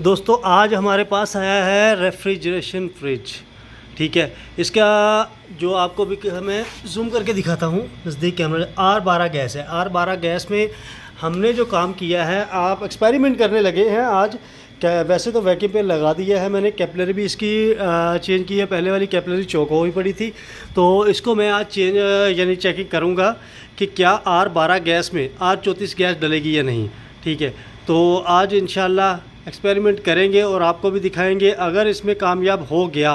दोस्तों आज हमारे पास आया है रेफ्रिजरेशन फ्रिज। ठीक है, इसका जो आपको भी मैं जूम करके दिखाता हूँ नज़दीक कैमरा। R12 गैस है। R12 गैस में हमने जो काम किया है, आप एक्सपेरिमेंट करने लगे हैं आज। क्या वैसे तो वैक्यूम पे लगा दिया है मैंने, कैपलरी भी इसकी चेंज की है। पहले वाली कैपलरी चौक हुई पड़ी थी, तो इसको मैं आज चेंज यानी चेकिंग करूँगा कि क्या R12 गैस में R34 गैस डलेगी या नहीं। ठीक है, तो आज इंशाल्लाह एक्सपेरिमेंट करेंगे और आपको भी दिखाएंगे। अगर इसमें कामयाब हो गया,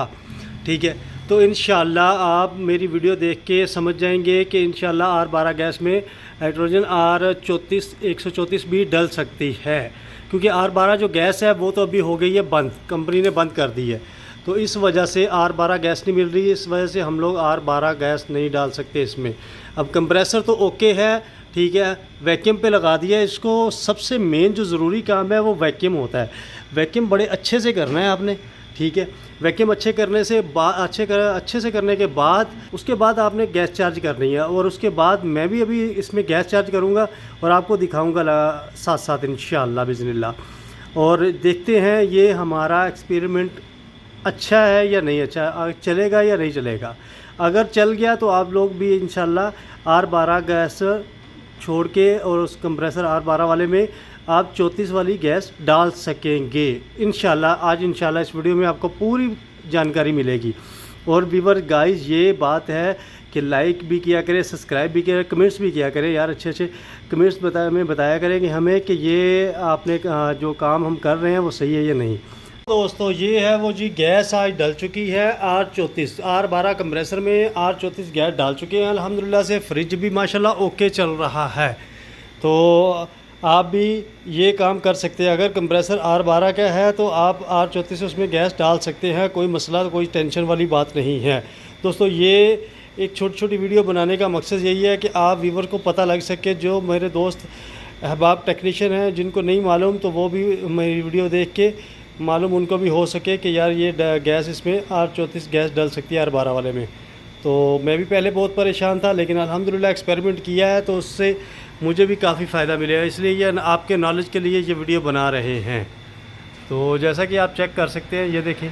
ठीक है, तो इंशाल्लाह आप मेरी वीडियो देख के समझ जाएंगे कि इंशाल्लाह R12 गैस में हाइड्रोजन R34 134 भी डल सकती है। क्योंकि R12 जो गैस है वो तो अभी हो गई है बंद, कंपनी ने बंद कर दी है, तो इस वजह से R12 गैस नहीं मिल रही। इस वजह से हम लोग R12 गैस नहीं डाल सकते इसमें। अब कंप्रेसर तो ओके है, ठीक है, वैक्यूम पे लगा दिया इसको। सबसे मेन जो ज़रूरी काम है वो वैक्यूम होता है। वैक्यूम बड़े अच्छे से करना है आपने, ठीक है। वैक्यूम अच्छे करने से अच्छे से करने के बाद उसके बाद आपने गैस चार्ज करनी है। और उसके बाद मैं भी अभी इसमें गैस चार्ज करूँगा और आपको दिखाऊँगा साथ साथ इंशाअल्लाह बिज़निल्लाह। और देखते हैं ये हमारा एक्सपेरिमेंट अच्छा है या नहीं अच्छा, चलेगा या नहीं चलेगा। अगर चल गया तो आप लोग भी इंशाअल्लाह R12 गैस छोड़ के और उस कंप्रेसर R12 वाले में आप 34 वाली गैस डाल सकेंगे इंशाल्लाह। आज इंशाल्लाह इस वीडियो में आपको पूरी जानकारी मिलेगी। और व्यूअर गाइस, ये बात है कि लाइक भी किया करें, सब्सक्राइब भी किया, कमेंट्स भी किया करें यार। अच्छे अच्छे कमेंट्स बताया करें कि हमें कि ये आपने जो काम हम कर रहे हैं वो सही है या नहीं। दोस्तों ये है वो जी, गैस आज डल चुकी है R34। R12 कंप्रेसर में R34 गैस डाल चुके हैं अल्हम्दुलिल्लाह से। फ्रिज भी माशाल्लाह ओके चल रहा है, तो आप भी ये काम कर सकते हैं। अगर कंप्रेसर R12 का है तो आप R34 उसमें गैस डाल सकते हैं, कोई मसला, कोई टेंशन वाली बात नहीं है। दोस्तों ये एक छोटी छोटी वीडियो बनाने का मकसद यही है कि आप व्यूवर को पता लग सके। जो मेरे दोस्त अहबाब टेक्नीशियन हैं जिनको नहीं मालूम, तो वो भी मेरी वीडियो देख के मालूम उनको भी हो सके कि यार ये गैस इसमें R34 गैस डल सकती है R12 वाले में। तो मैं भी पहले बहुत परेशान था, लेकिन अल्हम्दुलिल्लाह एक्सपेरिमेंट किया है तो उससे मुझे भी काफ़ी फ़ायदा मिलेगा, इसलिए ये आपके नॉलेज के लिए ये वीडियो बना रहे हैं। तो जैसा कि आप चेक कर सकते हैं, ये देखें।